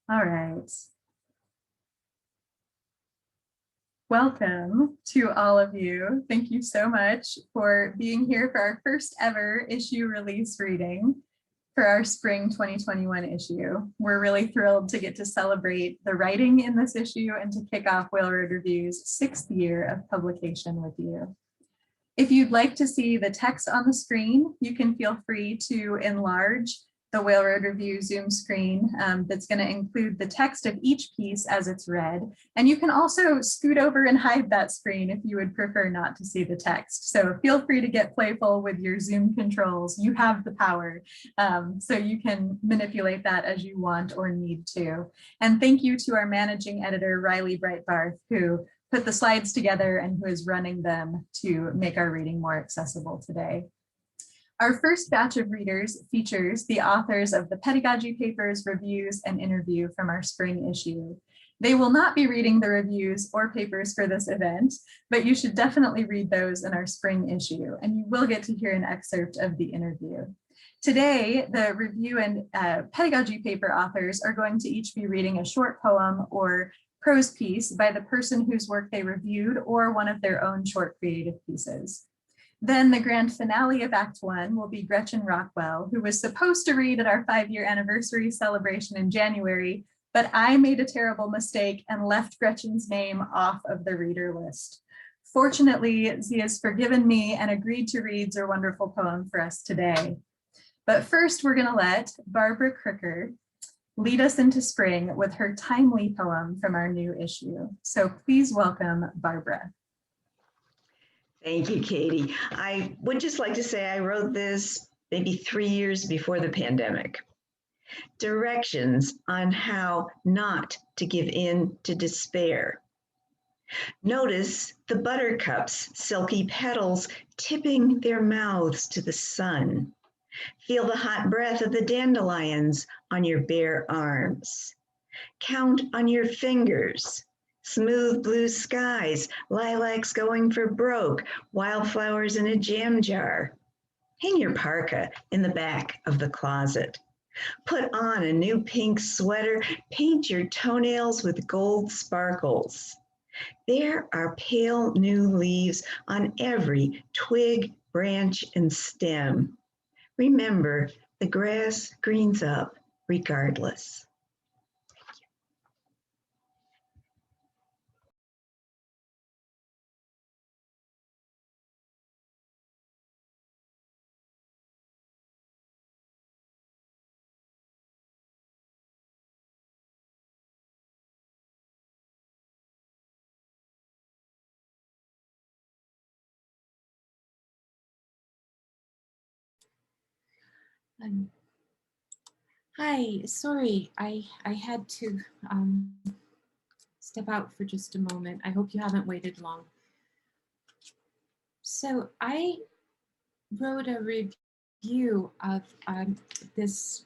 All right. Welcome to all of you. Thank you so much for being here for our first ever issue release reading for our spring 2021 issue. We're really thrilled to get to celebrate the writing in this issue and to kick off Whale Road Review's 6th year of publication with you. If you'd like to see the text on the screen, you can feel free to enlarge the Whale Road Review Zoom screen that's going to include the text of each piece as it's read. And you can also scoot over and hide that screen if you would prefer not to see the text. So feel free to get playful with your Zoom controls. You have the power, so you can manipulate that as you want or need to. And thank you to our managing editor, Riley Breitbarth, who put the slides together and who is running them to make our reading more accessible today. Our first batch of readers features the authors of the pedagogy papers, reviews, and interview from our spring issue. They will not be reading the reviews or papers for this event, but you should definitely read those in our spring issue, and you will get to hear an excerpt of the interview. Today, the review and pedagogy paper authors are going to each be reading a short poem or prose piece by the person whose work they reviewed or one of their own short creative pieces. Then the grand finale of Act 1 will be Gretchen Rockwell, who was supposed to read at our 5-year anniversary celebration in January, but I made a terrible mistake and left Gretchen's name off of the reader list. Fortunately, Z has forgiven me and agreed to read her wonderful poem for us today. But first, we're going to let Barbara Cricker lead us into spring with her timely poem from our new issue. So please welcome Barbara. Thank you, Katie. I would just like to say I wrote this maybe 3 years before the pandemic. Directions on how not to give in to despair. Notice the buttercups' silky petals tipping their mouths to the sun. Feel the hot breath of the dandelions on your bare arms. Count on your fingers. Smooth blue skies, lilacs going for broke, wildflowers in a jam jar. Hang your parka in the back of the closet. Put on a new pink sweater, paint your toenails with gold sparkles. There are pale new leaves on every twig, branch, and stem. Remember, the grass greens up regardless. Hi, sorry, I had to step out for just a moment. I hope you haven't waited long. So I wrote a review of this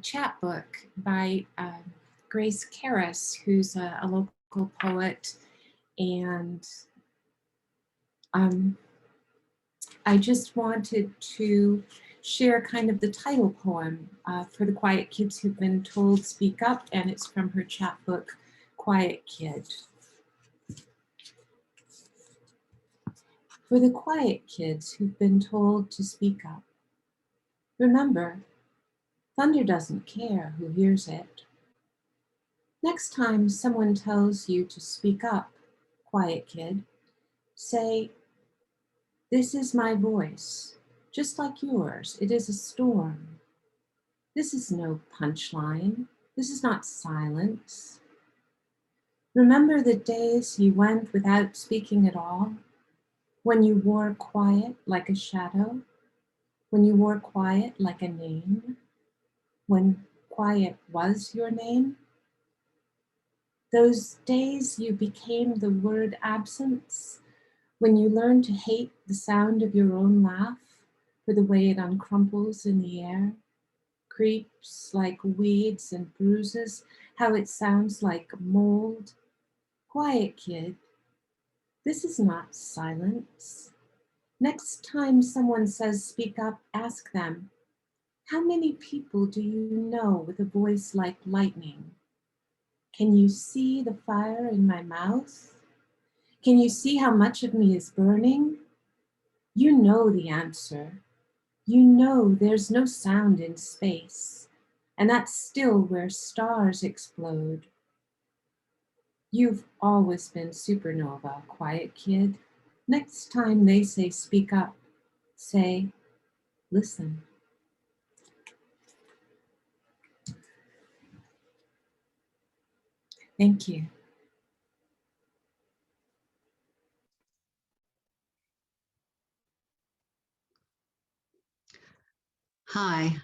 chapbook by Grace Karras, who's a local poet, and I just wanted to share kind of the title poem for the quiet kids who've been told speak up, and it's from her chapbook, Quiet Kid. For the quiet kids who've been told to speak up, remember, thunder doesn't care who hears it. Next time someone tells you to speak up, quiet kid, say, "This is my voice, just like yours. It is a storm. This is no punchline. This is not silence." Remember the days you went without speaking at all, when you wore quiet like a shadow, when you wore quiet like a name, when quiet was your name? Those days you became the word absence, when you learned to hate the sound of your own laugh for the way it uncrumples in the air, creeps like weeds and bruises, how it sounds like mold. Quiet kid, this is not silence. Next time someone says speak up, ask them, How many people do you know with a voice like lightning? Can you see the fire in my mouth? Can you see how much of me is burning? You know the answer. You know there's no sound in space, and that's still where stars explode. You've always been supernova, quiet kid. Next time they say speak up, say listen. Thank you. Hi.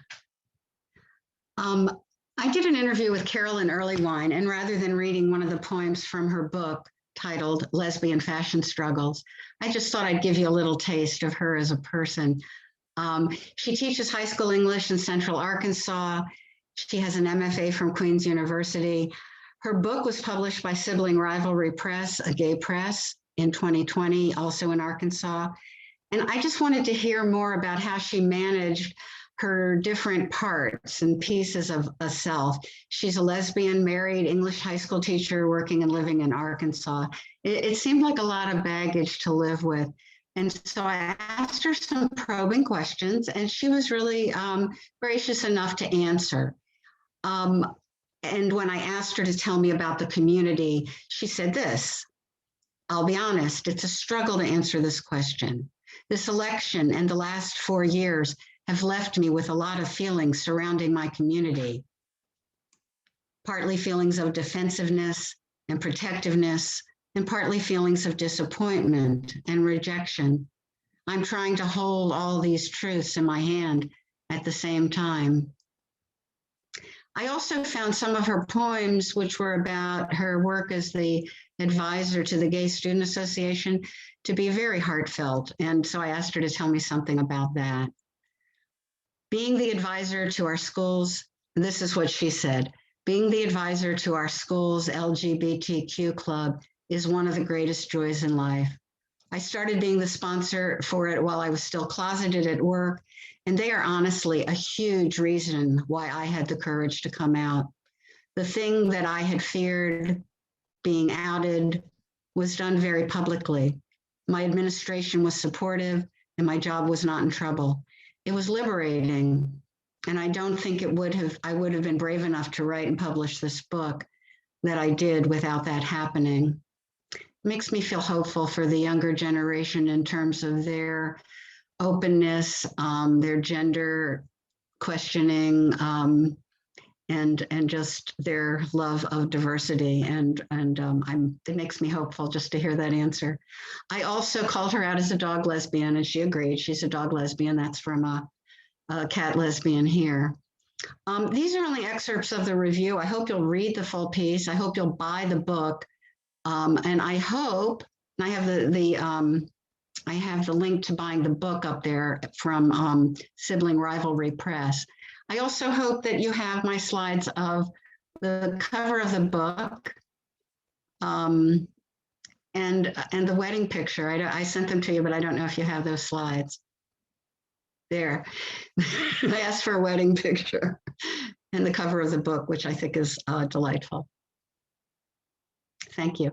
I did an interview with Carolyn Earlywine, and rather than reading one of the poems from her book titled Lesbian Fashion Struggles, I just thought I'd give you a little taste of her as a person. She teaches high school English in Central Arkansas. She has an MFA from Queen's University. Her book was published by Sibling Rivalry Press, a gay press, in 2020, also in Arkansas. And I just wanted to hear more about how she managed her different parts and pieces of a self. She's a lesbian, married English high school teacher working and living in Arkansas. It seemed like a lot of baggage to live with. And so I asked her some probing questions, and she was really gracious enough to answer. And when I asked her to tell me about the community, she said this: I'll be honest, it's a struggle to answer this question. This election and the last 4 years have left me with a lot of feelings surrounding my community. Partly feelings of defensiveness and protectiveness, and partly feelings of disappointment and rejection. I'm trying to hold all these truths in my hand at the same time. I also found some of her poems, which were about her work as the advisor to the Gay Student Association, to be very heartfelt. And so I asked her to tell me something about that. Being the advisor to our schools, this is what she said: being the advisor to our school's LGBTQ club is one of the greatest joys in life. I started being the sponsor for it while I was still closeted at work, and they are honestly a huge reason why I had the courage to come out. The thing that I had feared, being outed, was done very publicly. My administration was supportive, and my job was not in trouble. It was liberating, and I don't think I would have been brave enough to write and publish this book that I did without that happening. It makes me feel hopeful for the younger generation in terms of their openness, their gender questioning, and just their love of diversity. And it makes me hopeful just to hear that answer. I also called her out as a dog lesbian, and she agreed. She's a dog lesbian. That's from a cat lesbian here. These are only excerpts of the review. I hope you'll read the full piece. I hope you'll buy the book. And I hope, and I have the link to buying the book up there from Sibling Rivalry Press. I also hope that you have my slides of the cover of the book and the wedding picture. I sent them to you, but I don't know if you have those slides. There. I asked for a wedding picture and the cover of the book, which I think is delightful. Thank you.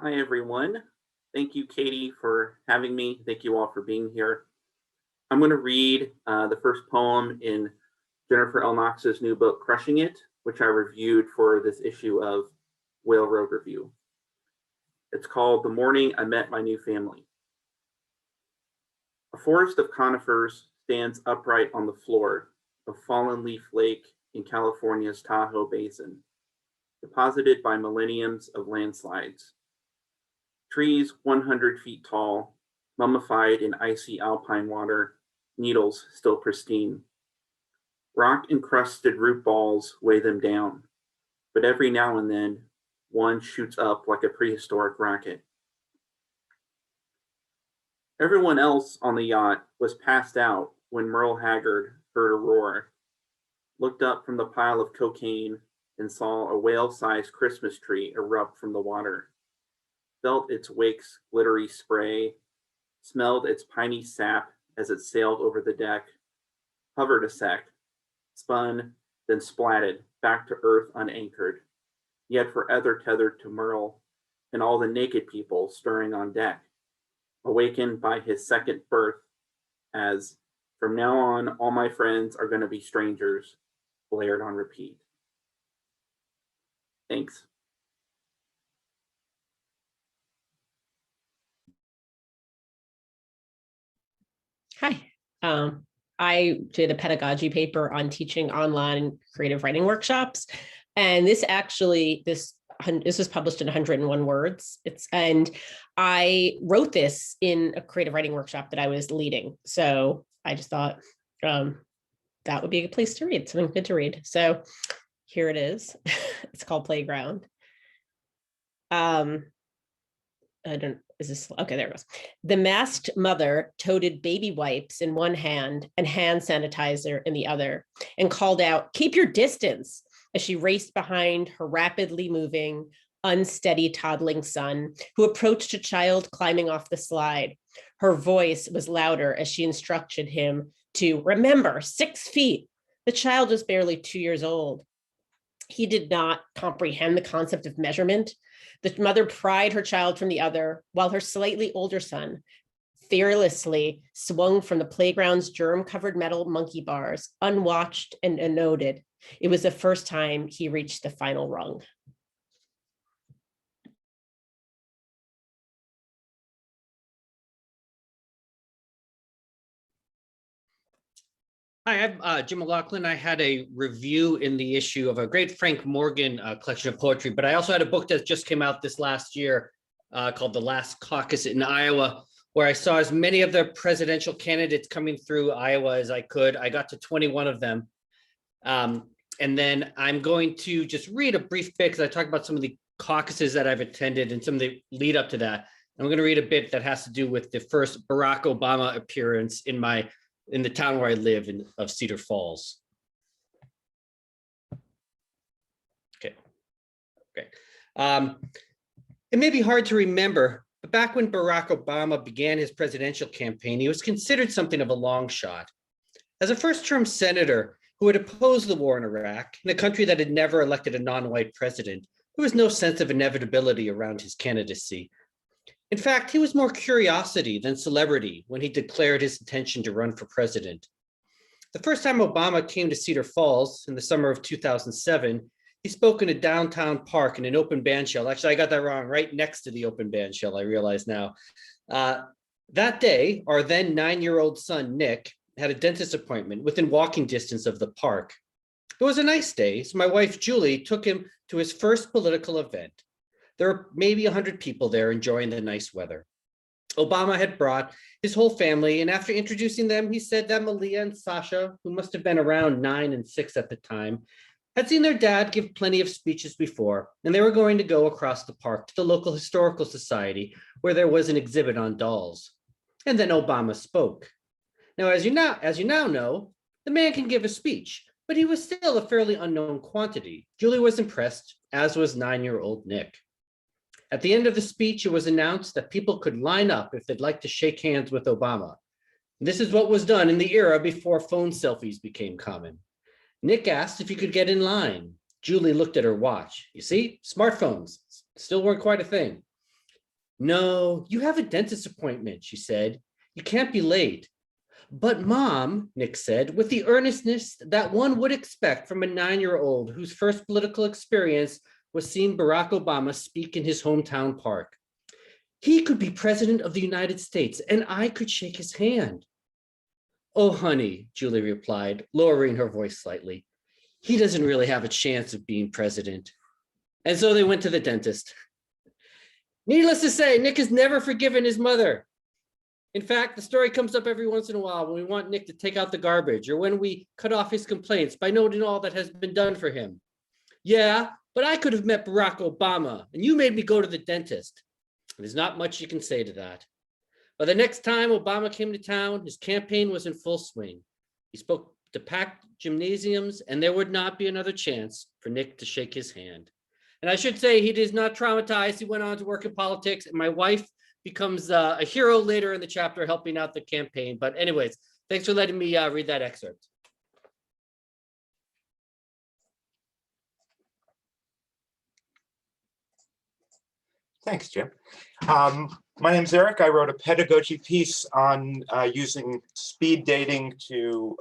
Hi, everyone. Thank you, Katie, for having me. Thank you all for being here. I'm going to read the first poem in Jennifer L. Knox's new book, Crushing It, which I reviewed for this issue of Whale Road Review. It's called The Morning I Met My New Family. A forest of conifers stands upright on the floor of Fallen Leaf Lake in California's Tahoe Basin, deposited by millenniums of landslides. Trees 100 feet tall, mummified in icy alpine water, needles still pristine. Rock-encrusted root balls weigh them down, but every now and then, one shoots up like a prehistoric rocket. Everyone else on the yacht was passed out when Merle Haggard heard a roar, looked up from the pile of cocaine, and saw a whale-sized Christmas tree erupt from the water. felt its wake's glittery spray, smelled its piney sap as it sailed over the deck, hovered a sec, spun, then splatted back to earth unanchored, yet forever tethered to Merle and all the naked people stirring on deck, awakened by his second birth, as from now on all my friends are going to be strangers, blared on repeat. Thanks. Hi. I did a pedagogy paper on teaching online creative writing workshops. And this was published in 101 words. And I wrote this in a creative writing workshop that I was leading. So I just thought that would be a good place to read, something good to read. So here it is. It's called Playground. Okay, there it goes. The masked mother toted baby wipes in one hand and hand sanitizer in the other and called out, "Keep your distance," as she raced behind her rapidly moving, unsteady toddling son, who approached a child climbing off the slide. Her voice was louder as she instructed him to remember 6 feet. The child was barely 2 years old. He did not comprehend the concept of measurement. The mother pried her child from the other, while her slightly older son fearlessly swung from the playground's germ-covered metal monkey bars, unwatched and unnoted. It was the first time he reached the final rung. Hi, I'm Jim McLaughlin. I had a review in the issue of a great Frank Morgan collection of poetry, but I also had a book that just came out this last year called The Last Caucus in Iowa, where I saw as many of the presidential candidates coming through Iowa as I could. I got to 21 of them. And then I'm going to just read a brief bit because I talked about some of the caucuses that I've attended and some of the lead up to that. I'm going to read a bit that has to do with the first Barack Obama appearance in the town where I live of Cedar Falls. Okay. It may be hard to remember, but back when Barack Obama began his presidential campaign, he was considered something of a long shot. As a first-term senator who had opposed the war in Iraq, in a country that had never elected a non-white president, there was no sense of inevitability around his candidacy. In fact, he was more curiosity than celebrity when he declared his intention to run for president. The first time Obama came to Cedar Falls in the summer of 2007, he spoke in a downtown park in an open bandshell. Actually, I got that wrong, right next to the open bandshell, I realize now. That day, our then 9-year-old son, Nick, had a dentist appointment within walking distance of the park. It was a nice day, so my wife, Julie, took him to his first political event. There were maybe 100 people there enjoying the nice weather. Obama had brought his whole family, and after introducing them, he said that Malia and Sasha, who must have been around 9 and 6 at the time, had seen their dad give plenty of speeches before, and they were going to go across the park to the local historical society where there was an exhibit on dolls. And then Obama spoke. Now, as you now know, the man can give a speech, but he was still a fairly unknown quantity. Julie was impressed, as was 9-year-old Nick. At the end of the speech, it was announced that people could line up if they'd like to shake hands with Obama. This is what was done in the era before phone selfies became common. Nick asked if he could get in line. Julie looked at her watch. You see, smartphones still weren't quite a thing. No, you have a dentist appointment, she said. You can't be late. But Mom, Nick said, with the earnestness that one would expect from a 9-year-old whose first political experience was seeing Barack Obama speak in his hometown park. He could be president of the United States, and I could shake his hand. Oh, honey, Julie replied, lowering her voice slightly. He doesn't really have a chance of being president. And so they went to the dentist. Needless to say, Nick has never forgiven his mother. In fact, the story comes up every once in a while when we want Nick to take out the garbage or when we cut off his complaints by noting all that has been done for him. Yeah, but I could have met Barack Obama, and you made me go to the dentist. There's not much you can say to that. But the next time Obama came to town, his campaign was in full swing. He spoke to packed gymnasiums, and there would not be another chance for Nick to shake his hand. And I should say he is not traumatized. He went on to work in politics, and my wife becomes a hero later in the chapter, helping out the campaign. But anyways, thanks for letting me read that excerpt. Thanks, Jim. My name's Eric. I wrote a pedagogy piece on using speed dating to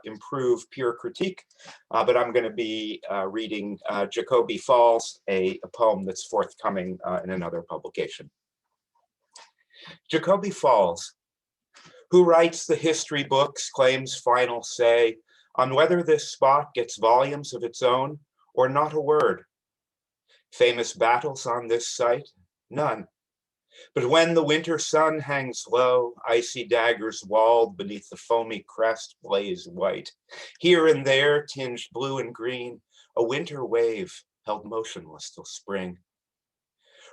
improve peer critique, but I'm going to be reading Jacoby Falls, a poem that's forthcoming in another publication. Jacoby Falls, who writes the history books, claims final say on whether this spot gets volumes of its own or not a word. Famous battles on this site? None. But when the winter sun hangs low, icy daggers walled beneath the foamy crest blaze white. Here and there, tinged blue and green, a winter wave held motionless till spring.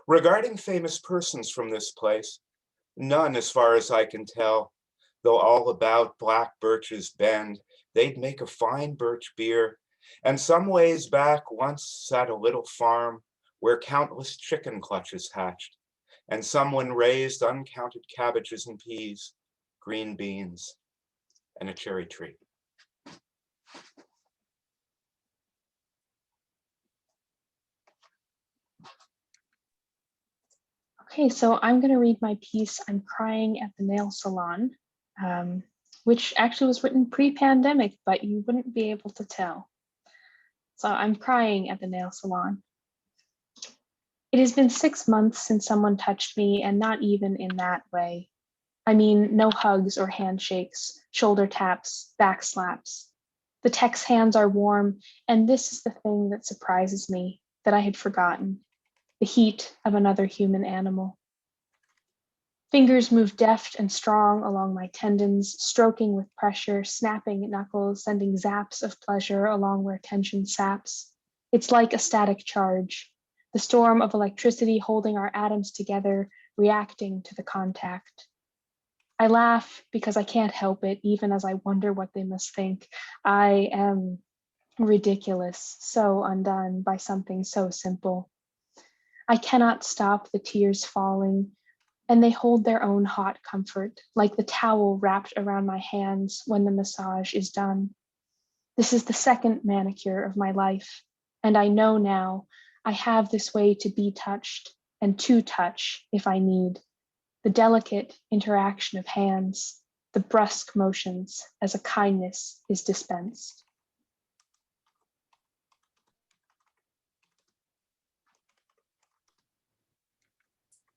Regarding famous persons from this place, none as far as I can tell, though all about black birches bend, they'd make a fine birch beer. And some ways back once sat a little farm where countless chicken clutches hatched, and someone raised uncounted cabbages and peas, green beans, and a cherry tree. Okay, so I'm going to read my piece, I'm Crying at the Nail Salon, which actually was written pre-pandemic, but you wouldn't be able to tell. So I'm crying at the nail salon. It has been 6 months since someone touched me, and not even in that way. I mean, no hugs or handshakes, shoulder taps, back slaps. The tech's hands are warm, and this is the thing that surprises me, that I had forgotten, the heat of another human animal. Fingers move deft and strong along my tendons, stroking with pressure, snapping knuckles, sending zaps of pleasure along where tension saps. It's like a static charge, the storm of electricity holding our atoms together, reacting to the contact. I laugh because I can't help it, even as I wonder what they must think. I am ridiculous, so undone by something so simple. I cannot stop the tears falling, and they hold their own hot comfort, like the towel wrapped around my hands when the massage is done. This is the second manicure of my life, and I know now I have this way to be touched and to touch if I need. The delicate interaction of hands, the brusque motions as a kindness is dispensed.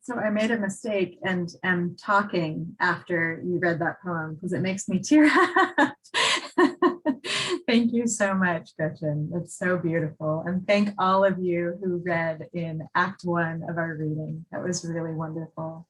So I made a mistake and am talking after you read that poem because it makes me tear up. Thank you so much, Gretchen. It's so beautiful. And thank all of you who read in Act 1 of our reading. That was really wonderful.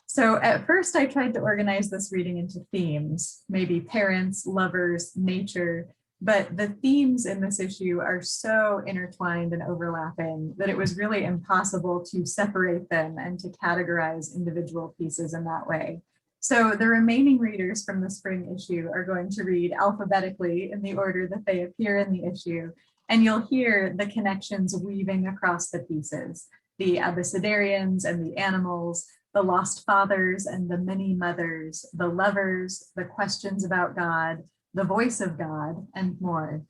So at first I tried to organize this reading into themes, maybe parents, lovers, nature, but the themes in this issue are so intertwined and overlapping that it was really impossible to separate them and to categorize individual pieces in that way. So the remaining readers from the spring issue are going to read alphabetically in the order that they appear in the issue, and you'll hear the connections weaving across the pieces, the abecedarians and the animals, the lost fathers and the many mothers, the lovers, the questions about God, the voice of God, and more.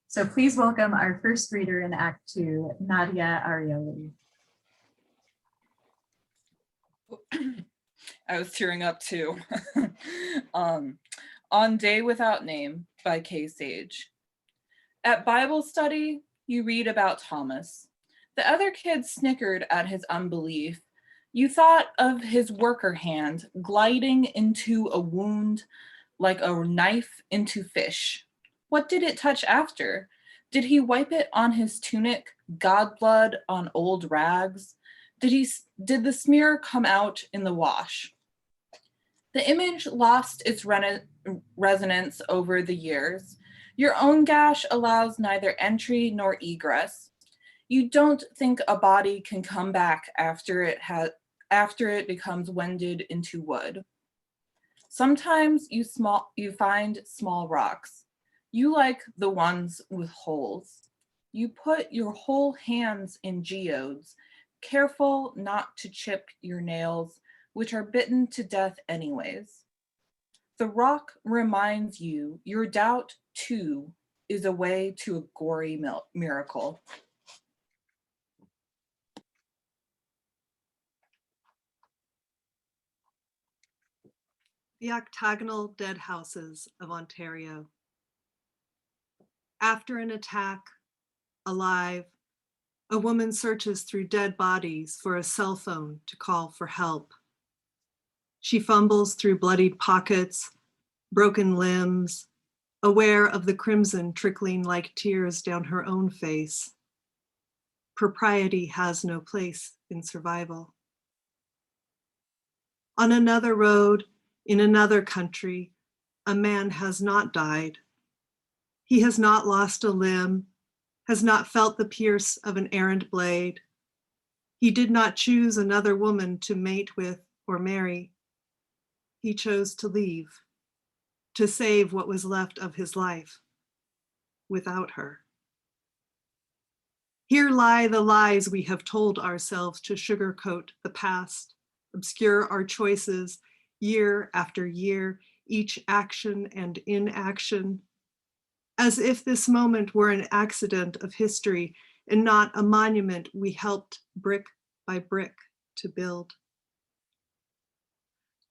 So please welcome our first reader in Act 2, Nadia Arioli. I was tearing up too. On Day Without Name by Kay Sage. At Bible study, you read about Thomas. The other kids snickered at his unbelief. You thought of his worker hand gliding into a wound like a knife into fish. What did it touch after? Did he wipe it on his tunic, God blood on old rags? Did the smear come out in the wash? The image lost its resonance over the years. Your own gash allows neither entry nor egress. You don't think a body can come back after it becomes wended into wood. Sometimes you find small rocks. You like the ones with holes. You put your whole hands in geodes, careful not to chip your nails, which are bitten to death anyways. The rock reminds you your doubt, too, is a way to a gory miracle. The octagonal dead houses of Ontario. After an attack, alive, a woman searches through dead bodies for a cell phone to call for help. She fumbles through bloodied pockets, broken limbs, aware of the crimson trickling like tears down her own face. Propriety has no place in survival. On another road, in another country, a man has not died. He has not lost a limb, has not felt the pierce of an errant blade. He did not choose another woman to mate with or marry. He chose to leave, to save what was left of his life without her. Here lie the lies we have told ourselves to sugarcoat the past, obscure our choices year after year, each action and inaction, as if this moment were an accident of history and not a monument we helped brick by brick to build.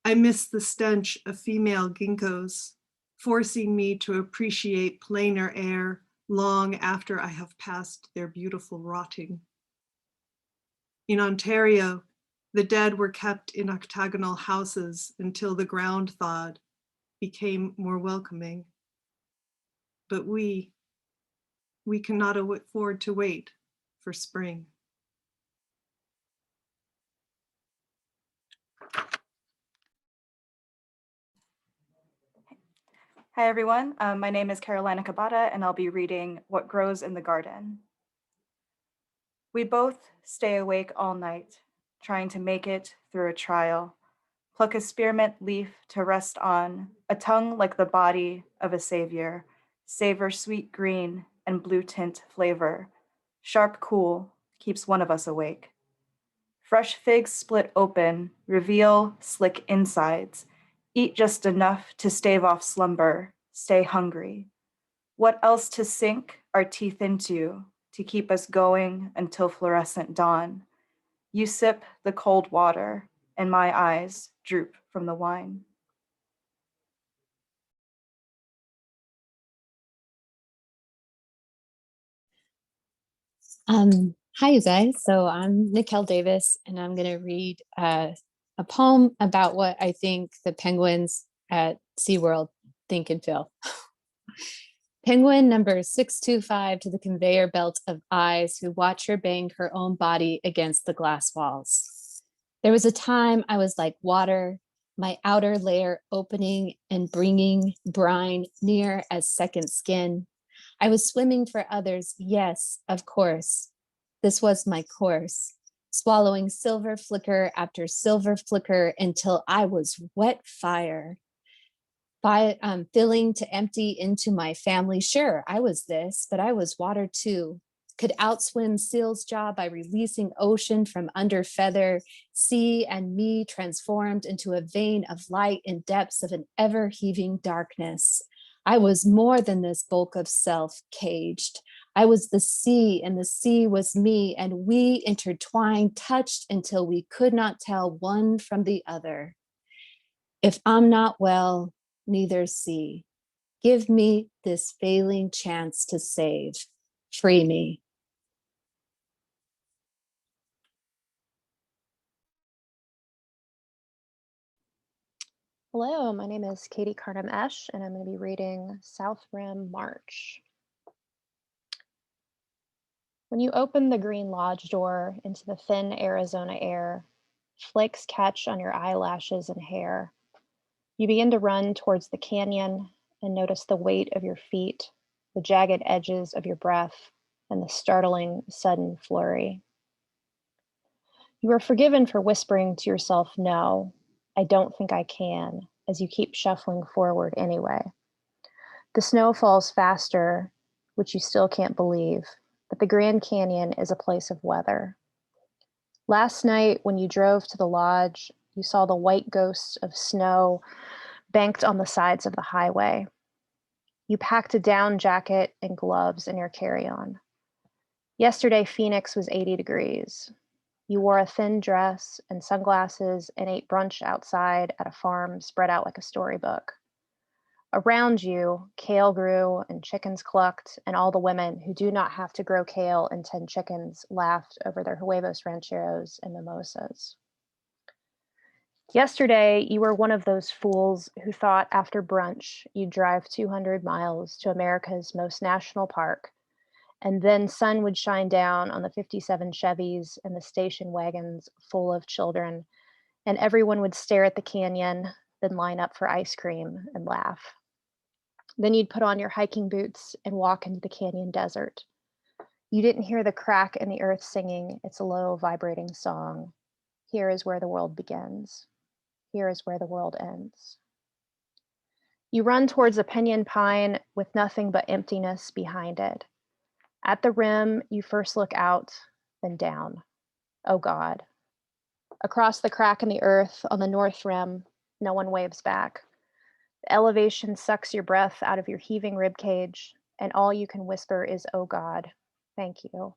I miss the stench of female ginkgos, forcing me to appreciate plainer air long after I have passed their beautiful rotting. In Ontario, the dead were kept in octagonal houses until the ground thawed, became more welcoming. But we cannot afford to wait for spring. Hi everyone, my name is Carolina Cabada and I'll be reading What Grows in the Garden. We both stay awake all night, trying to make it through a trial, pluck a spearmint leaf to rest on, a tongue like the body of a savior, savor sweet green and blue tint flavor, sharp cool keeps one of us awake. Fresh figs split open, reveal slick insides, eat just enough to stave off slumber, stay hungry. What else to sink our teeth into to keep us going until fluorescent dawn? You sip the cold water and my eyes droop from the wine. Hi, you guys. So I'm Nikel Davis, and I'm going to read a poem about what I think the penguins at SeaWorld think and feel. Penguin number 625 to the conveyor belt of eyes who watch her bang her own body against the glass walls. There was a time I was like water, my outer layer opening and bringing brine near as second skin. I was swimming for others, yes, of course. This was my course, swallowing silver flicker after silver flicker until I was wet fire. Filling to empty into my family. Sure, I was this, but I was water too. Could outswim Seal's jaw by releasing ocean from under feather, sea and me transformed into a vein of light in depths of an ever-heaving darkness. I was more than this bulk of self caged. I was the sea and the sea was me, and we intertwined, touched until we could not tell one from the other. If I'm not well, neither sea. Give me this failing chance to save. Free me. Hello, my name is Katie Carnham-Esch, and I'm going to be reading South Rim March. When you open the green lodge door into the thin Arizona air, flakes catch on your eyelashes and hair. You begin to run towards the canyon and notice the weight of your feet, the jagged edges of your breath, and the startling sudden flurry. You are forgiven for whispering to yourself, no, I don't think I can, as you keep shuffling forward anyway. The snow falls faster, which you still can't believe, but the Grand Canyon is a place of weather. Last night, when you drove to the lodge, you saw the white ghosts of snow banked on the sides of the highway. You packed a down jacket and gloves in your carry-on. Yesterday, Phoenix was 80 degrees. You wore a thin dress and sunglasses and ate brunch outside at a farm spread out like a storybook. Around you, kale grew and chickens clucked, and all the women who do not have to grow kale and tend chickens laughed over their huevos rancheros and mimosas. Yesterday, you were one of those fools who thought after brunch you'd drive 200 miles to America's most national park, and then sun would shine down on the 57 Chevys and the station wagons full of children, and everyone would stare at the canyon, then line up for ice cream and laugh. Then you'd put on your hiking boots and walk into the canyon desert. You didn't hear the crack in the earth singing its low, vibrating song. Here is where the world begins. Here is where the world ends. You run towards a pinyon pine with nothing but emptiness behind it. At the rim, you first look out, then down. Oh God. Across the crack in the earth on the north rim, no one waves back. The elevation sucks your breath out of your heaving rib cage, and all you can whisper is, oh God, thank you.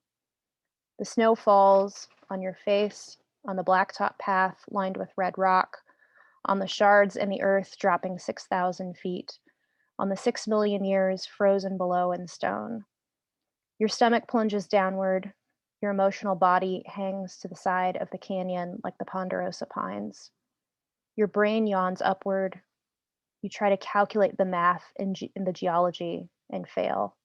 The snow falls on your face, on the blacktop path lined with red rock, on the shards in the earth dropping 6,000 feet, on the 6 million years frozen below in stone. Your stomach plunges downward, your emotional body hangs to the side of the canyon like the ponderosa pines. Your brain yawns upward. You try to calculate the math in the geology and fail.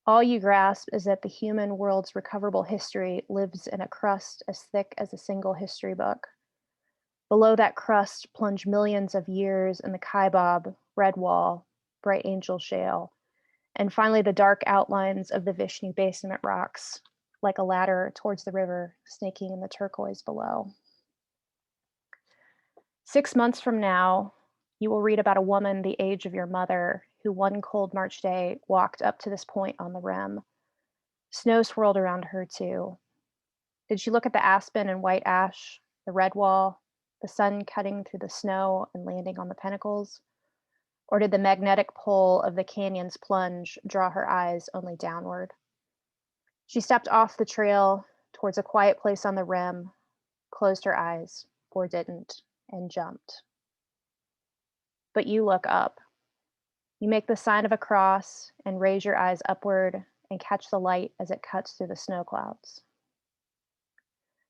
All you grasp is that the human world's recoverable history lives in a crust as thick as a single history book. Below that crust plunge millions of years in the Kaibab, Red Wall, Bright Angel Shale, and finally the dark outlines of the Vishnu basement rocks, like a ladder towards the river snaking in the turquoise below. 6 months from now, you will read about a woman the age of your mother who one cold March day walked up to this point on the rim. Snow swirled around her too. Did she look at the aspen and white ash, the red wall, the sun cutting through the snow and landing on the pinnacles? Or did the magnetic pull of the canyon's plunge draw her eyes only downward? She stepped off the trail towards a quiet place on the rim, closed her eyes, or didn't, and jumped. But you look up. You make the sign of a cross and raise your eyes upward and catch the light as it cuts through the snow clouds.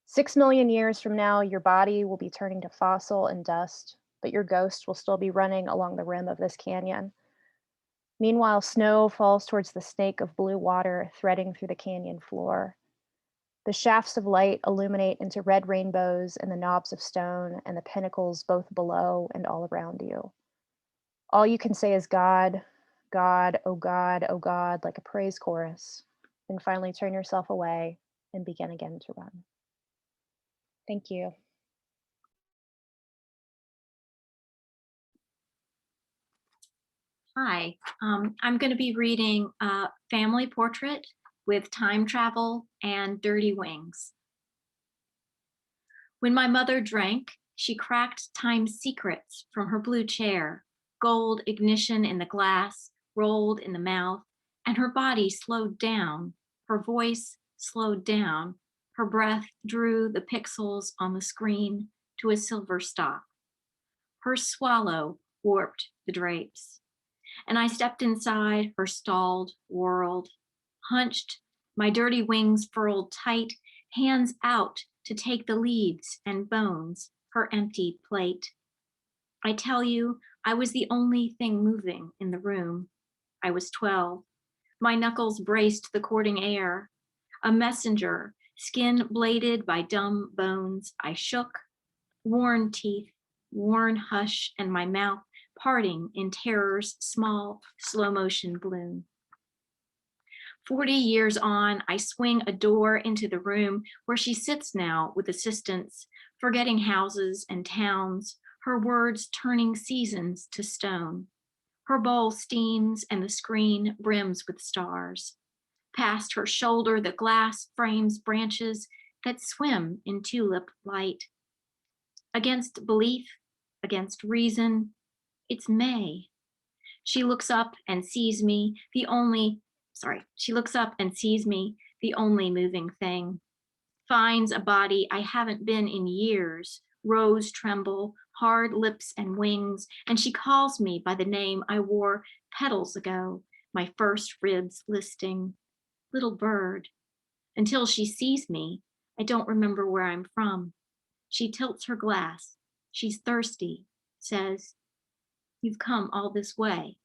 6 million years from now, your body will be turning to fossil and dust, but your ghost will still be running along the rim of this canyon. Meanwhile, snow falls towards the snake of blue water threading through the canyon floor. The shafts of light illuminate into red rainbows in the knobs of stone and the pinnacles both below and all around you. All you can say is God, God, oh God, oh God, like a praise chorus, then finally turn yourself away and begin again to run. Thank you. Hi, I'm going to be reading a family portrait with time travel and dirty wings. When my mother drank, she cracked time's secrets from her blue chair, gold ignition in the glass, rolled in the mouth, and her body slowed down, her voice slowed down, her breath drew the pixels on the screen to a silver stop. Her swallow warped the drapes. And I stepped inside her stalled world, hunched, my dirty wings furled tight, hands out to take the leaves and bones, her empty plate. I tell you, I was the only thing moving in the room. I was 12. My knuckles braced the cording air. A messenger, skin bladed by dumb bones, I shook, worn teeth, worn hush, and my mouth parting in terror's small, slow motion bloom. 40 years on, I swing a door into the room where she sits now with assistants, forgetting houses and towns, her words turning seasons to stone. Her bowl steams and the screen brims with stars. Past her shoulder, the glass frames branches that swim in tulip light. Against belief, against reason, it's May. She looks up and sees me, she looks up and sees me, the only moving thing. Finds a body I haven't been in years, rose tremble, hard lips and wings, and she calls me by the name I wore petals ago, my first ribs listing, little bird. Until she sees me, I don't remember where I'm from. She tilts her glass. She's thirsty, says, "You've come all this way."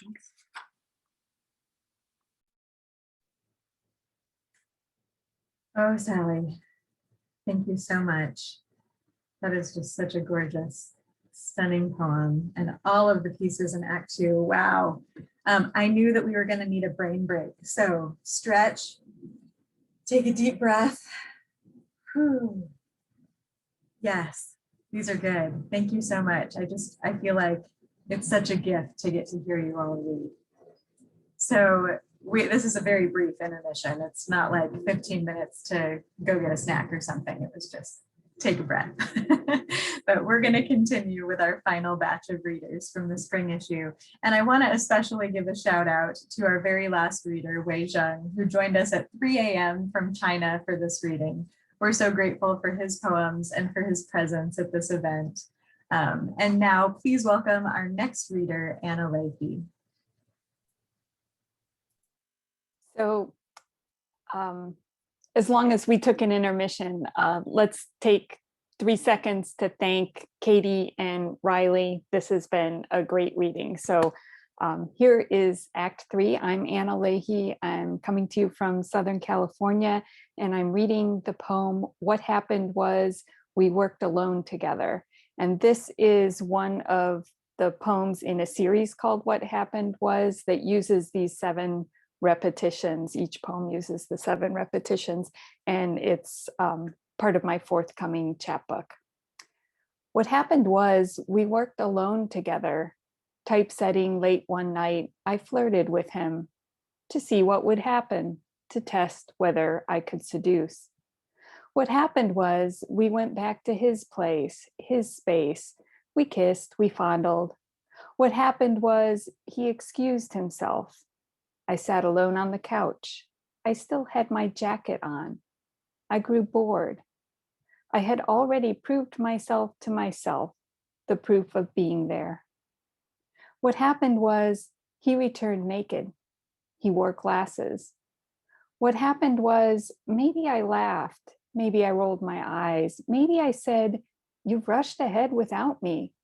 Thanks. Oh, Sally, thank you so much. That is just such a gorgeous, stunning poem. And all of the pieces in Act 2, wow. I knew that we were going to need a brain break. So stretch, take a deep breath. Whew. Yes, these are good. Thank you so much. I feel like it's such a gift to get to hear you all read. So this is a very brief intermission. It's not like 15 minutes to go get a snack or something. It was just take a breath. But we're going to continue with our final batch of readers from the spring issue. And I want to especially give a shout out to our very last reader, Wei Zheng, who joined us at 3 a.m. from China for this reading. We're so grateful for his poems and for his presence at this event. And now please welcome our next reader, Anna Leahy. So as long as we took an intermission, let's take 3 seconds to thank Katie and Riley. This has been a great reading. So here is Act 3. I'm Anna Leahy. I'm coming to you from Southern California, and I'm reading the poem, "What Happened Was We Worked Alone Together." And this is one of the poems in a series called What Happened Was that uses these 7 repetitions. Each poem uses the 7 repetitions, and it's part of my forthcoming chapbook. What happened was we worked alone together. Typesetting late one night, I flirted with him to see what would happen, to test whether I could seduce. What happened was we went back to his place, his space. We kissed, we fondled. What happened was he excused himself. I sat alone on the couch. I still had my jacket on. I grew bored. I had already proved myself to myself, the proof of being there. What happened was he returned naked. He wore glasses. What happened was maybe I laughed, maybe I rolled my eyes, maybe I said, "You rushed ahead without me."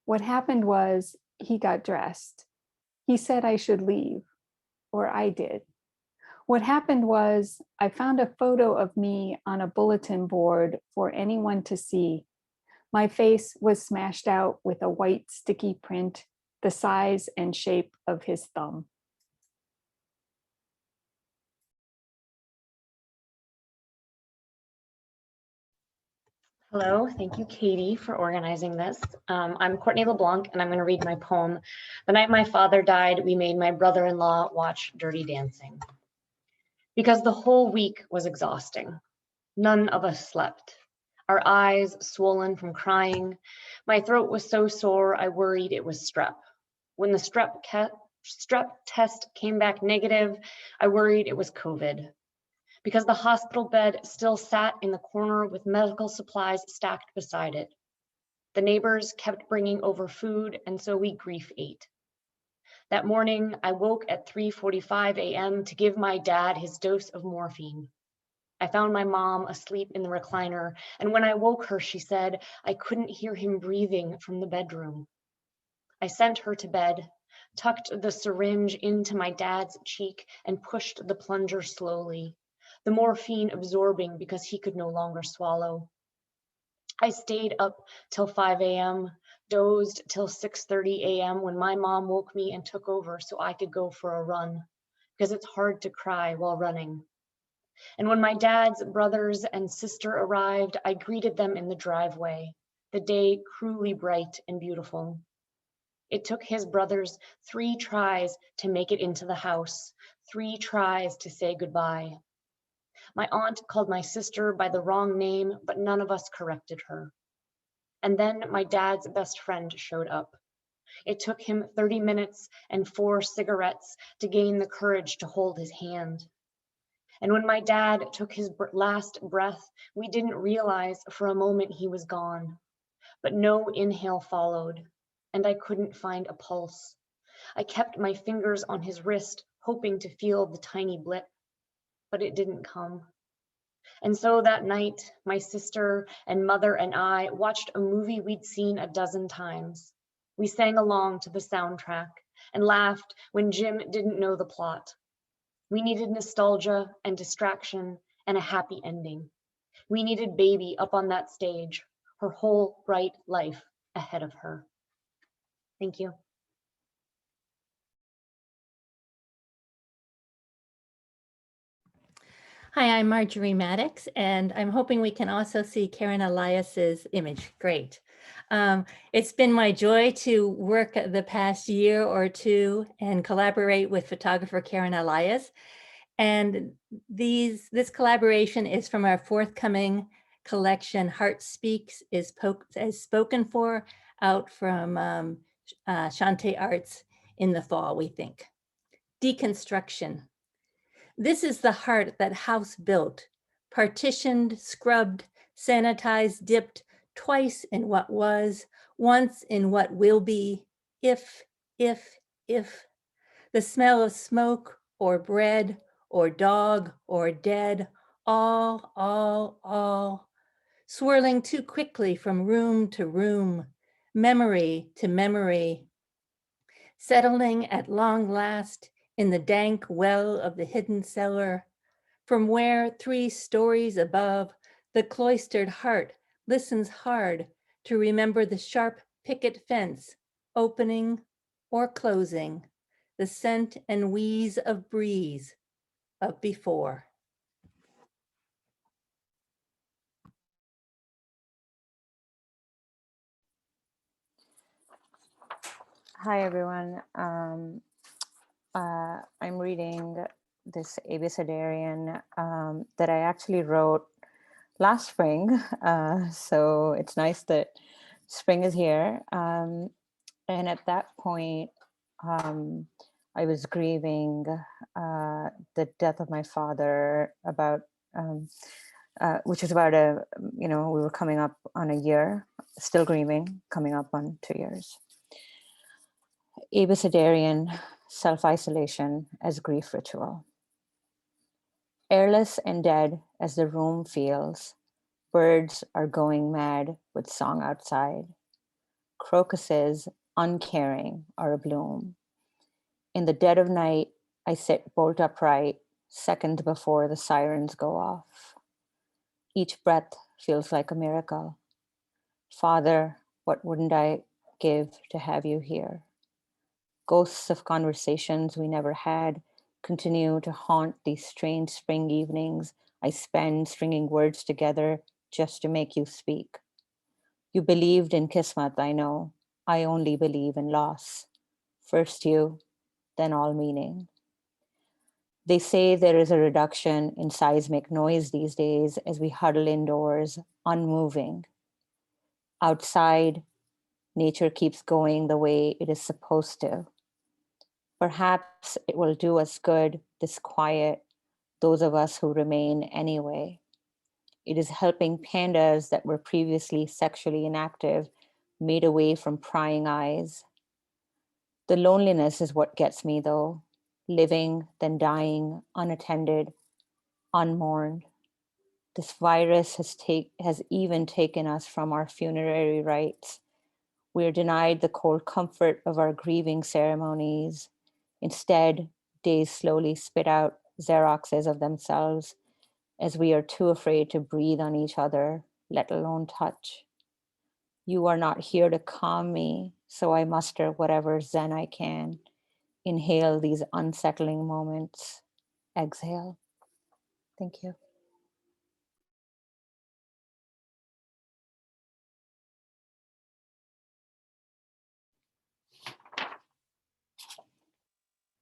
What happened was he got dressed. He said I should leave, or I did. What happened was I found a photo of me on a bulletin board for anyone to see. My face was smashed out with a white sticky print, the size and shape of his thumb. Hello, thank you, Katie, for organizing this. I'm Courtney LeBlanc, and I'm going to read my poem, "The Night My Father Died, We Made My Brother-in-Law Watch Dirty Dancing." Because the whole week was exhausting. None of us slept. Our eyes swollen from crying. My throat was so sore, I worried it was strep. When the strep test came back negative, I worried it was COVID. Because the hospital bed still sat in the corner with medical supplies stacked beside it. The neighbors kept bringing over food, and so we grief ate. That morning, I woke at 3:45 a.m. to give my dad his dose of morphine. I found my mom asleep in the recliner, and when I woke her, she said I couldn't hear him breathing from the bedroom. I sent her to bed, tucked the syringe into my dad's cheek, and pushed the plunger slowly, the morphine absorbing because he could no longer swallow. I stayed up till 5 a.m., dozed till 6:30 a.m. when my mom woke me and took over so I could go for a run, because it's hard to cry while running. And when my dad's brothers and sister arrived, I greeted them in the driveway, the day cruelly bright and beautiful. It took his brothers 3 tries to make it into the house, 3 tries to say goodbye. My aunt called my sister by the wrong name, but none of us corrected her. And then my dad's best friend showed up. It took him 30 minutes and 4 cigarettes to gain the courage to hold his hand. And when my dad took his last breath, we didn't realize for a moment he was gone. But no inhale followed, and I couldn't find a pulse. I kept my fingers on his wrist, hoping to feel the tiny blip, but it didn't come. And so that night, my sister and mother and I watched a movie we'd seen a dozen times. We sang along to the soundtrack and laughed when Jim didn't know the plot. We needed nostalgia and distraction and a happy ending. We needed baby up on that stage, her whole bright life ahead of her. Thank you. Hi, I'm Marjorie Maddox, and I'm hoping we can also see Karen Elias's image. Great. It's been my joy to work the past year or two and collaborate with photographer Karen Elias. And this collaboration is from our forthcoming collection, Heart Speaks is Spoken For, out from Shantae Arts in the fall, we think. Deconstruction. This is the heart that house built, partitioned, scrubbed, sanitized, dipped twice in what was, once in what will be, if. The smell of smoke or bread or dog or dead, all, swirling too quickly from room to room, memory to memory, settling at long last in the dank well of the hidden cellar, from where 3 stories above, the cloistered heart listens hard to remember the sharp picket fence opening or closing, the scent and wheeze of breeze of before. Hi, everyone. I'm reading this abecedarian that I actually wrote last spring. So it's nice that spring is here. And at that point, I was grieving the death of my father which was about we were coming up on a year, still grieving, coming up on 2 years. Abecedarian self-isolation as grief ritual. Airless and dead as the room feels, birds are going mad with song outside. Crocuses, uncaring, are abloom. In the dead of night, I sit bolt upright, seconds before the sirens go off. Each breath feels like a miracle. Father, what wouldn't I give to have you here? Ghosts of conversations we never had continue to haunt these strange spring evenings I spend stringing words together just to make you speak. You believed in Kismet, I know. I only believe in loss. First you, then all meaning. They say there is a reduction in seismic noise these days as we huddle indoors, unmoving. Outside, nature keeps going the way it is supposed to. Perhaps it will do us good, this quiet, those of us who remain anyway. It is helping pandas that were previously sexually inactive made away from prying eyes. The loneliness is what gets me though, living, then dying, unattended, unmourned. This virus has even taken us from our funerary rites. We are denied the cold comfort of our grieving ceremonies. Instead, days slowly spit out Xeroxes of themselves as we are too afraid to breathe on each other, let alone touch. You are not here to calm me, so I muster whatever Zen I can. Inhale these unsettling moments. Exhale. Thank you.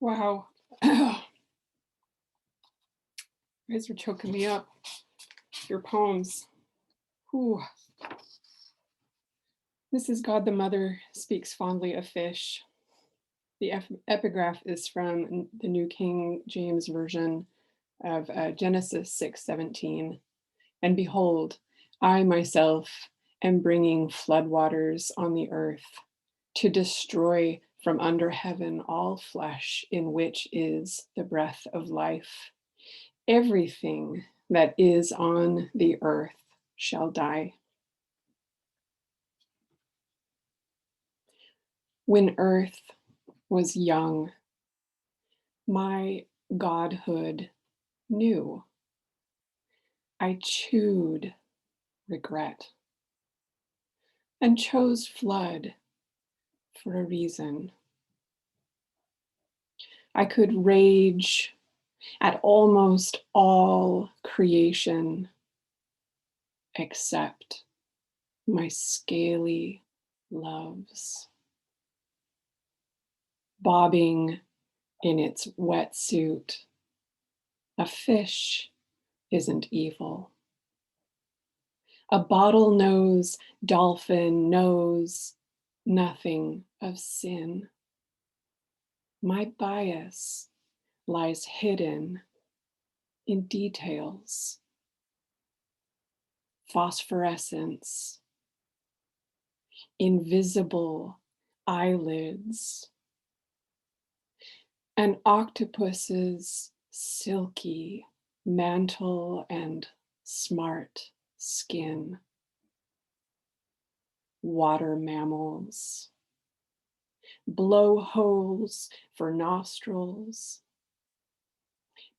Wow. You guys are choking me up. Your poems. Whew. Mrs. God the Mother speaks fondly of fish. The epigraph is from the New King James Version of Genesis 6:17. And behold, I myself am bringing floodwaters on the earth to destroy from under heaven all flesh in which is the breath of life. Everything that is on the earth shall die. When earth was young, my godhood knew. I chewed regret and chose flood for a reason. I could rage at almost all creation except my scaly loves. Bobbing in its wetsuit, a fish isn't evil. A bottlenose dolphin knows nothing of sin. My bias lies hidden in details. Phosphorescence, invisible eyelids, an octopus's silky mantle and smart skin. Water mammals, blowholes for nostrils,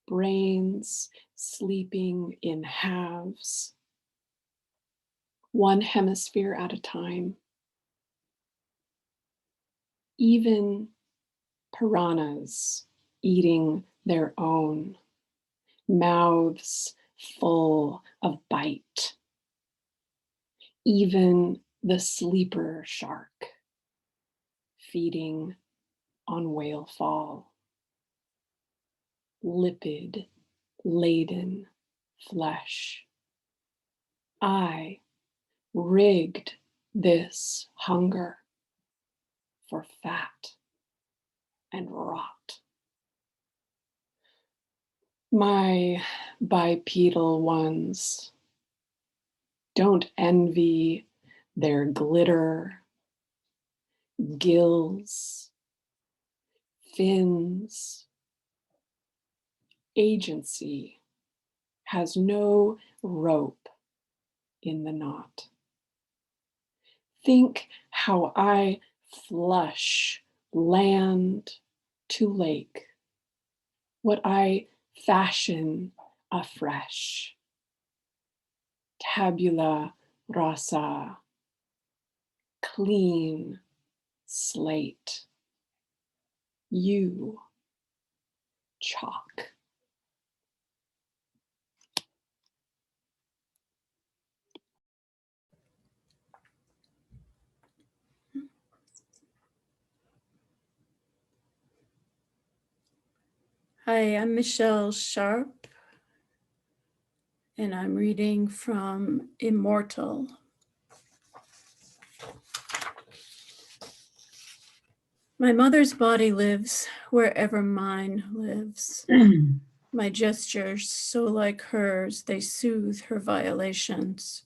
brains sleeping in halves, one hemisphere at a time. Even piranhas eating their own, mouths full of bite. Even the sleeper shark feeding on whale fall. Lipid laden flesh. I rigged this hunger for fat and rot. My bipedal ones don't envy their glitter, gills, fins. Agency has no rope in the knot. Think how I flush land to lake, what I fashion afresh. Tabula rasa, clean slate. You, chalk. Hi, I'm Michelle Sharp, and I'm reading from Immortal. My mother's body lives wherever mine lives. My gestures, so like hers, they soothe her violations.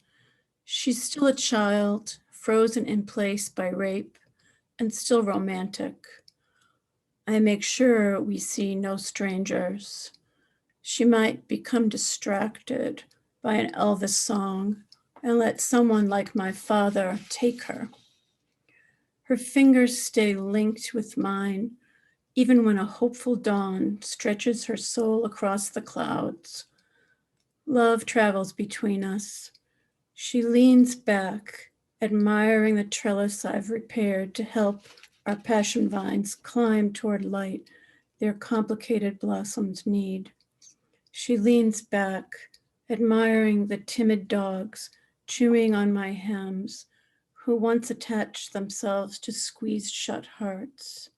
She's still a child, frozen in place by rape, and still romantic. I make sure we see no strangers. She might become distracted by an Elvis song and let someone like my father take her. Her fingers stay linked with mine, even when a hopeful dawn stretches her soul across the clouds. Love travels between us. She leans back, admiring the trellis I've repaired to help our passion vines climb toward light their complicated blossoms need. She leans back, admiring the timid dogs chewing on my hems, who once attached themselves to squeezed shut hearts.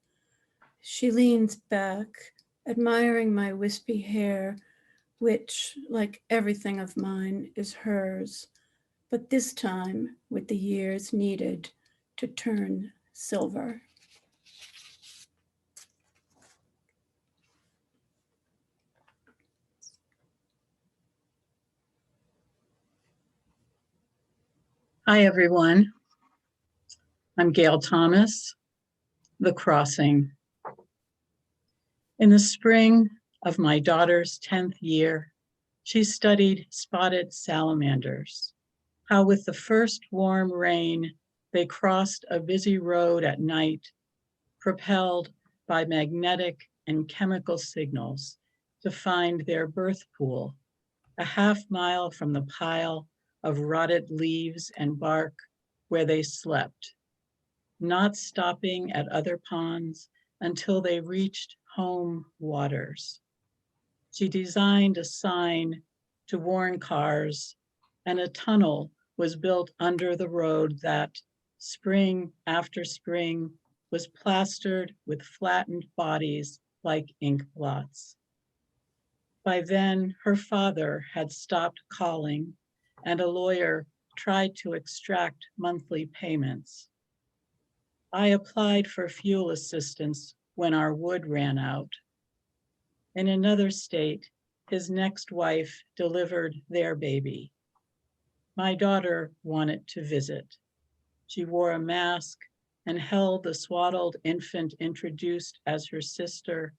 She leans back, admiring my wispy hair, which, like everything of mine, is hers, but this time with the years needed to turn silver. Hi, everyone. I'm Gail Thomas, The Crossing. In the spring of my daughter's 10th year, she studied spotted salamanders, how with the first warm rain, they crossed a busy road at night, propelled by magnetic and chemical signals to find their birth pool, a half-mile from the pile of rotted leaves and bark where they slept, not stopping at other ponds until they reached home waters. She designed a sign to warn cars, and a tunnel was built under the road that, spring after spring, was plastered with flattened bodies like ink blots. By then, her father had stopped calling, and a lawyer tried to extract monthly payments. I applied for fuel assistance when our wood ran out. In another state, his next wife delivered their baby. My daughter wanted to visit. She wore a mask and held the swaddled infant introduced as her sister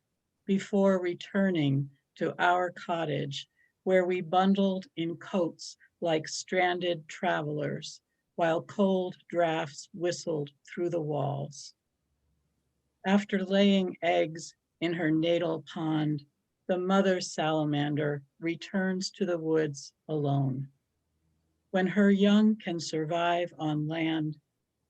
before returning to our cottage, where we bundled in coats like stranded travelers, while cold drafts whistled through the walls. After laying eggs in her natal pond, the mother salamander returns to the woods alone. When her young can survive on land,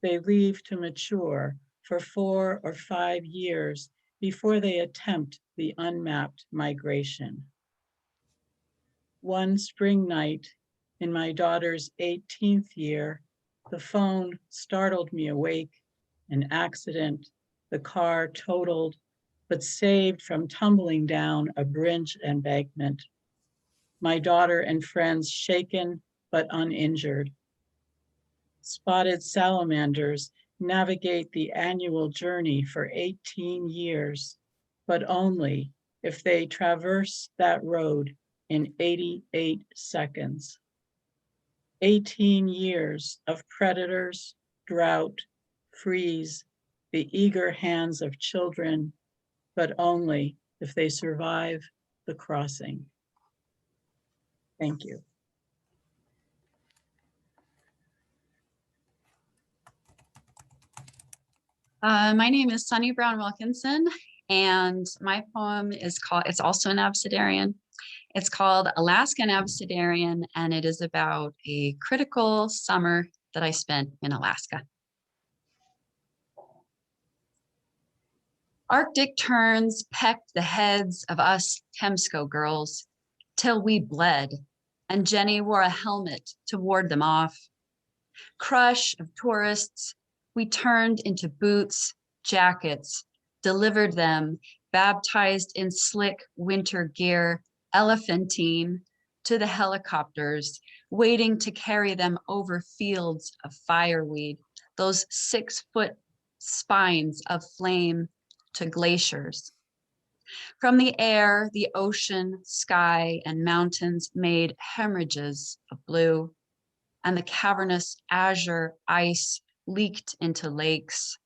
they leave to mature for 4 or 5 years before they attempt the unmapped migration. One spring night in my daughter's 18th year, the phone startled me awake, an accident, the car totaled, but saved from tumbling down a bridge embankment. My daughter and friends shaken but uninjured. Spotted salamanders navigate the annual journey for 18 years, but only if they traverse that road in 88 seconds. 18 years of predators, drought, freeze, the eager hands of children, but only if they survive the crossing. Thank you. My name is Sunny Brown Wilkinson, and my poem is called, it's also an abecedarian. It's called Alaskan Abecedarian, and it is about a critical summer that I spent in Alaska. Arctic terns pecked the heads of us Temsco girls till we bled, and Jenny wore a helmet to ward them off. Crush of tourists, we turned into boots, jackets, delivered them, baptized in slick winter gear, elephantine, to the helicopters, waiting to carry them over fields of fireweed, those 6-foot spines of flame to glaciers. From the air, the ocean, sky, and mountains made hemorrhages of blue, and the cavernous azure ice leaked into lakes.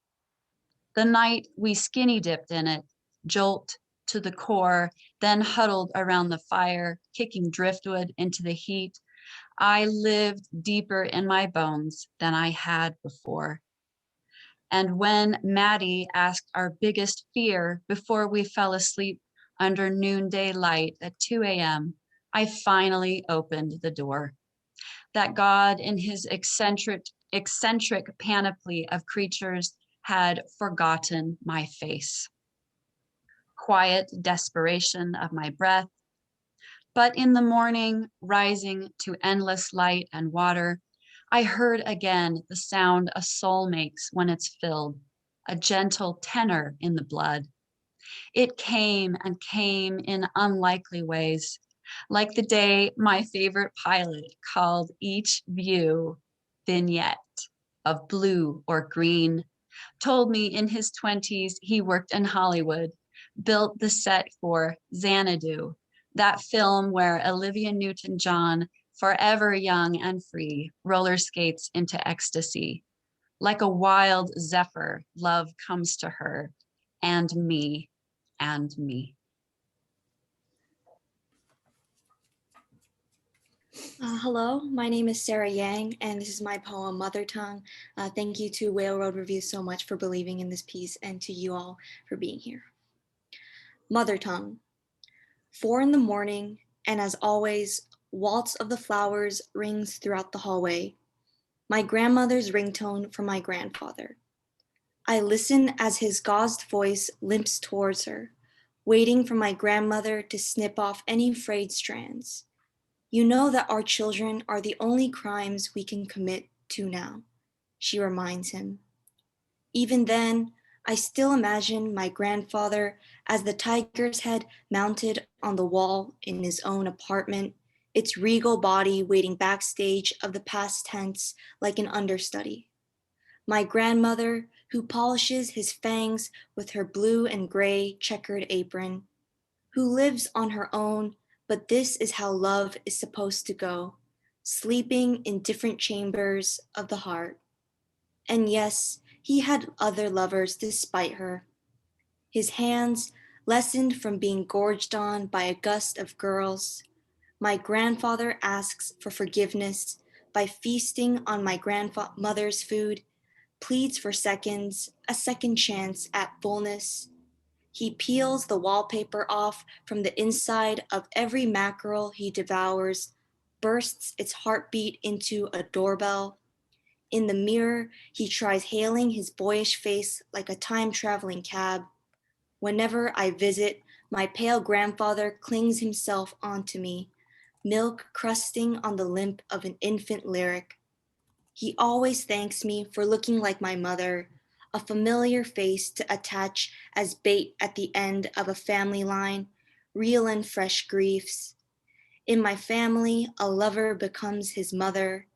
The night we skinny dipped in it, jolt to the core, then huddled around the fire, kicking driftwood into the heat, I lived deeper in my bones than I had before. And when Maddie asked our biggest fear before we fell asleep under noonday light at 2 a.m., I finally opened the door. That God in his eccentric panoply of creatures had forgotten my face. Quiet desperation of my breath. But in the morning, rising to endless light and water, I heard again the sound a soul makes when it's filled, a gentle tenor in the blood, It came and came in unlikely ways, like the day my favorite pilot called each view vignette of blue or green, told me in his 20s he worked in Hollywood, built the set for Xanadu, that film where Olivia Newton-John, forever young and free, roller skates into ecstasy. Like a wild zephyr, love comes to her and me and me. Hello, my name is Sarah Yang, and this is my poem, Mother Tongue. Thank you to Whale Road Review so much for believing in this piece, and to you all for being here. Mother Tongue. 4 in the morning, and as always, waltz of the flowers rings throughout the hallway. My grandmother's ringtone from my grandfather. I listen as his gauzed voice limps towards her, waiting for my grandmother to snip off any frayed strands. You know that our children are the only crimes we can commit to now, she reminds him. Even then, I still imagine my grandfather as the tiger's head mounted on the wall in his own apartment, its regal body waiting backstage of the past tense like an understudy. My grandmother, who polishes his fangs with her blue and gray checkered apron, who lives on her own, but this is how love is supposed to go, sleeping in different chambers of the heart. And yes, he had other lovers despite her. His hands, lessoned from being gorged on by a gust of girls. My grandfather asks for forgiveness by feasting on my grandmother's food, pleads for seconds, a second chance at fullness. He peels the wallpaper off from the inside of every mackerel he devours, bursts its heartbeat into a doorbell. In the mirror, he tries hailing his boyish face like a time-traveling cab. Whenever I visit, my pale grandfather clings himself onto me, milk crusting on the lip of an infant lyric. He always thanks me for looking like my mother, a familiar face to attach as bait at the end of a family line, real and fresh griefs. In my family, a lover becomes his mother.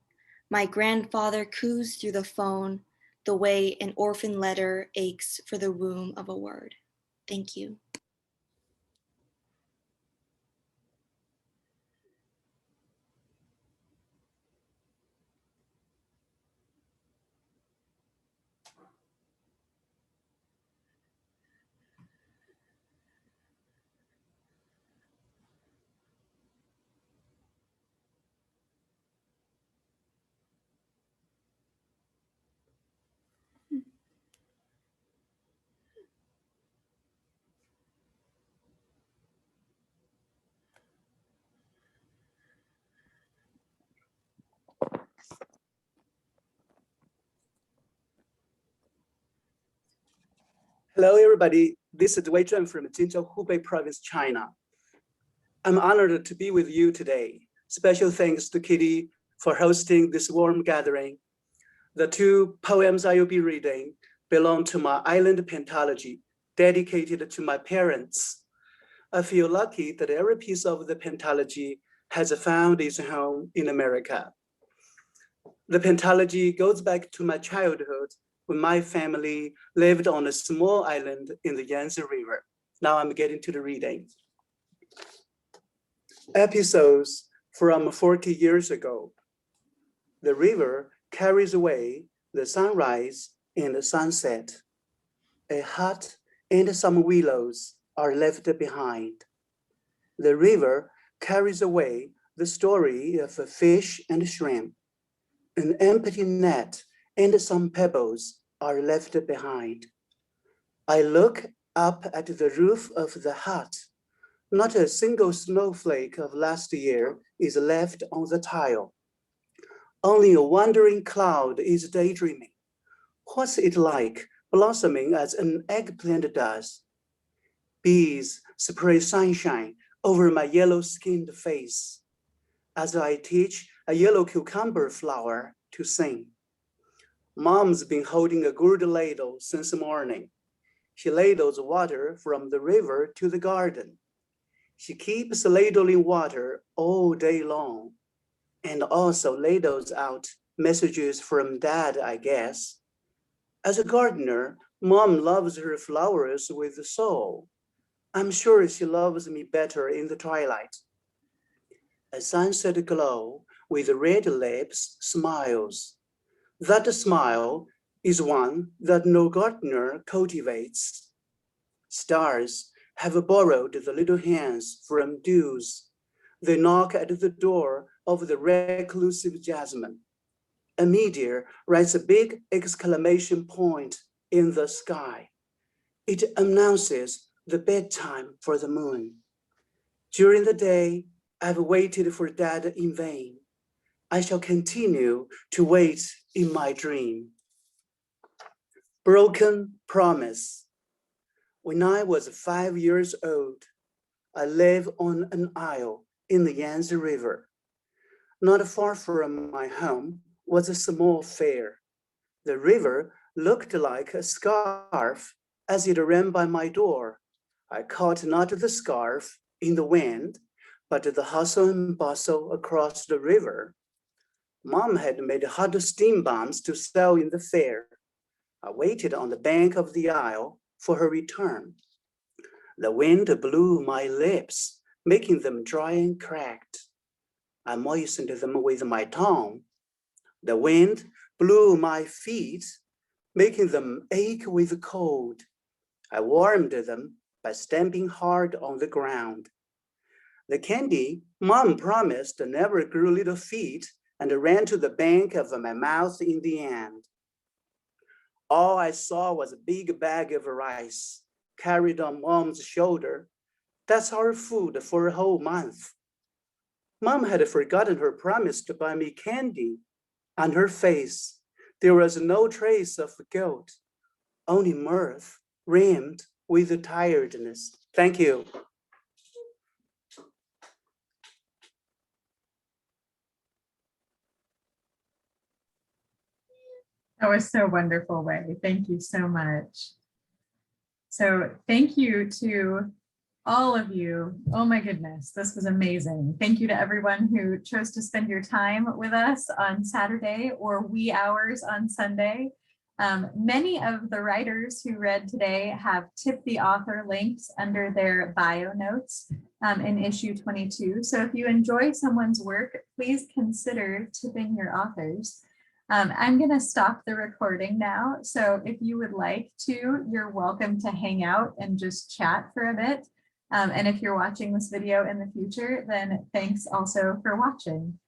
My grandfather coos through the phone the way an orphan letter aches for the womb of a word. Thank you. Hello, everybody. This is Wei Zhen from Jinzhou, Hubei Province, China. I'm honored to be with you today. Special thanks to Kitty for hosting this warm gathering. The 2 poems I will be reading belong to my island pentalogy, dedicated to my parents. I feel lucky that every piece of the pentalogy has found its home in America. The pentalogy goes back to my childhood when my family lived on a small island in the Yangtze River. Now I'm getting to the reading. Episodes from 40 years ago. The river carries away the sunrise and the sunset. A hut and some willows are left behind. The river carries away the story of a fish and shrimp. An empty net and some pebbles are left behind. I look up at the roof of the hut. Not a single snowflake of last year is left on the tile. Only a wandering cloud is daydreaming. What's it like, blossoming as an eggplant does? Bees spray sunshine over my yellow-skinned face as I teach a yellow cucumber flower to sing. Mom's been holding a gourd ladle since morning. She ladles water from the river to the garden. She keeps ladling water all day long, and also ladles out messages from Dad, I guess. As a gardener, Mom loves her flowers with soul. I'm sure she loves me better in the twilight. A sunset glow with red lips smiles. That smile is one that no gardener cultivates. Stars have borrowed the little hands from dews. They knock at the door of the reclusive jasmine. A meteor writes a big exclamation point in the sky. It announces the bedtime for the moon. During the day, I've waited for Dad in vain. I shall continue to wait in my dream. Broken promise. When I was 5 years old, I lived on an isle in the Yangtze River. Not far from my home was a small fair. The river looked like a scarf as it ran by my door. I caught not the scarf in the wind, but the hustle and bustle across the river. Mom had made hot steam bombs to sell in the fair. I waited on the bank of the aisle for her return. The wind blew my lips, making them dry and cracked. I moistened them with my tongue. The wind blew my feet, making them ache with cold. I warmed them by stamping hard on the ground. The candy Mom promised never grew little feet and ran to the bank of my mouth in the end. All I saw was a big bag of rice carried on Mom's shoulder. That's our food for a whole month. Mom had forgotten her promise to buy me candy. On her face, there was no trace of guilt, only mirth rimmed with tiredness. Thank you. That was so wonderful, Wei. Thank you so much. So thank you to all of you. Oh my goodness, this was amazing. Thank you to everyone who chose to spend your time with us on Saturday or wee hours on Sunday. Many of the writers who read today have tipped the author links under their bio notes in issue 22. So if you enjoy someone's work, please consider tipping your authors. I'm going to stop the recording now. So if you would like to, you're welcome to hang out and just chat for a bit. And if you're watching this video in the future, then thanks also for watching.